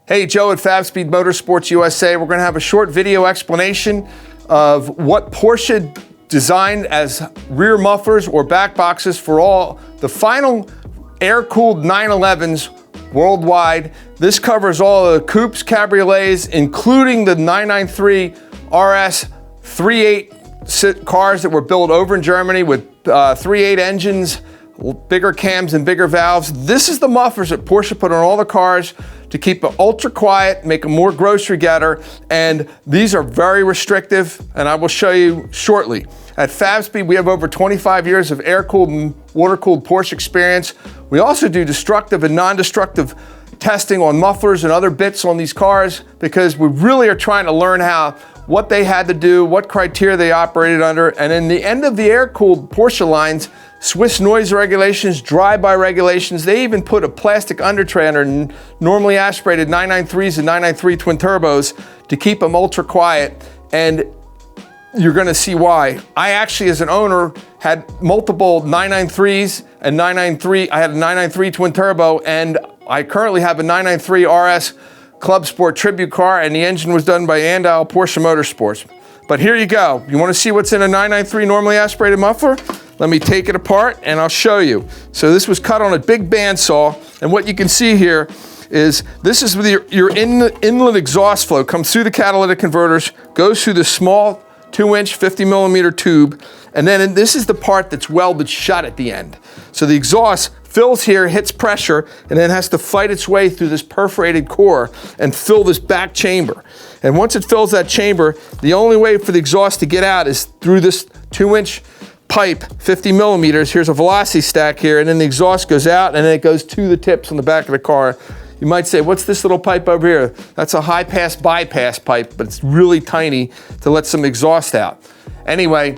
Hey, Joe at Fabspeed Motorsports USA. We're going to have a short video explanation of what Porsche designed as rear mufflers or back boxes for all the final air-cooled 911s worldwide. This covers all the coupes, cabriolets, including the 993 RS 3.8 cars that were built over in Germany with 3.8 engines, bigger cams and bigger valves. This is the mufflers that Porsche put on all the cars to keep it ultra quiet, make them more grocery getter, and these are very restrictive, and I will show you shortly. At Fabspeed, we have over 25 years of air-cooled and water-cooled Porsche experience. We also do destructive and non-destructive testing on mufflers and other bits on these cars because we really are trying to learn what they had to do, what criteria they operated under, and in the end of the air-cooled Porsche lines, Swiss noise regulations, drive-by regulations, they even put a plastic undertray under normally aspirated 993s and 993 twin turbos to keep them ultra quiet, and you're gonna see why. I actually, as an owner, had multiple 993s and 993, I had a 993 twin turbo, and I currently have a 993 RS Club Sport Tribute car, and the engine was done by Andal Porsche Motorsports. But here you go. You wanna see what's in a 993 normally aspirated muffler? Let me take it apart and I'll show you. So this was cut on a big bandsaw, and what you can see here is this is with your inlet exhaust flow, comes through the catalytic converters, goes through the small 2-inch 50mm tube, and then this is the part that's welded shut at the end. So the exhaust fills here, hits pressure, and then has to fight its way through this perforated core and fill this back chamber. And once it fills that chamber, the only way for the exhaust to get out is through this 2-inch pipe, 50mm. Here's a velocity stack here, and then the exhaust goes out and then it goes to the tips on the back of the car. You might say, what's this little pipe over here? That's a high pass bypass pipe, but it's really tiny to let some exhaust out. Anyway,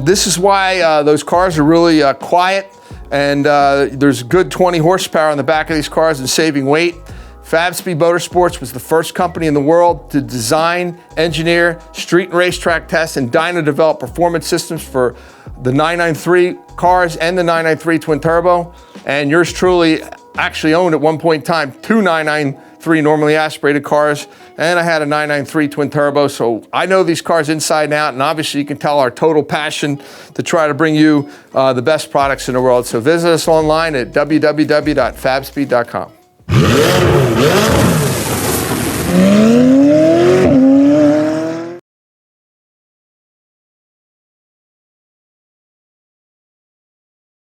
this is why those cars are really quiet, and there's good 20 horsepower on the back of these cars and saving weight. Fabspeed Motorsports was the first company in the world to design, engineer, street and racetrack test, and dyno develop performance systems for the 993 cars and the 993 twin turbo. And yours truly actually owned at one point in time 2 993 normally aspirated cars, and I had a 993 twin turbo, so I know these cars inside and out, and obviously you can tell our total passion to try to bring you the best products in the world. So visit us online at www.fabspeed.com.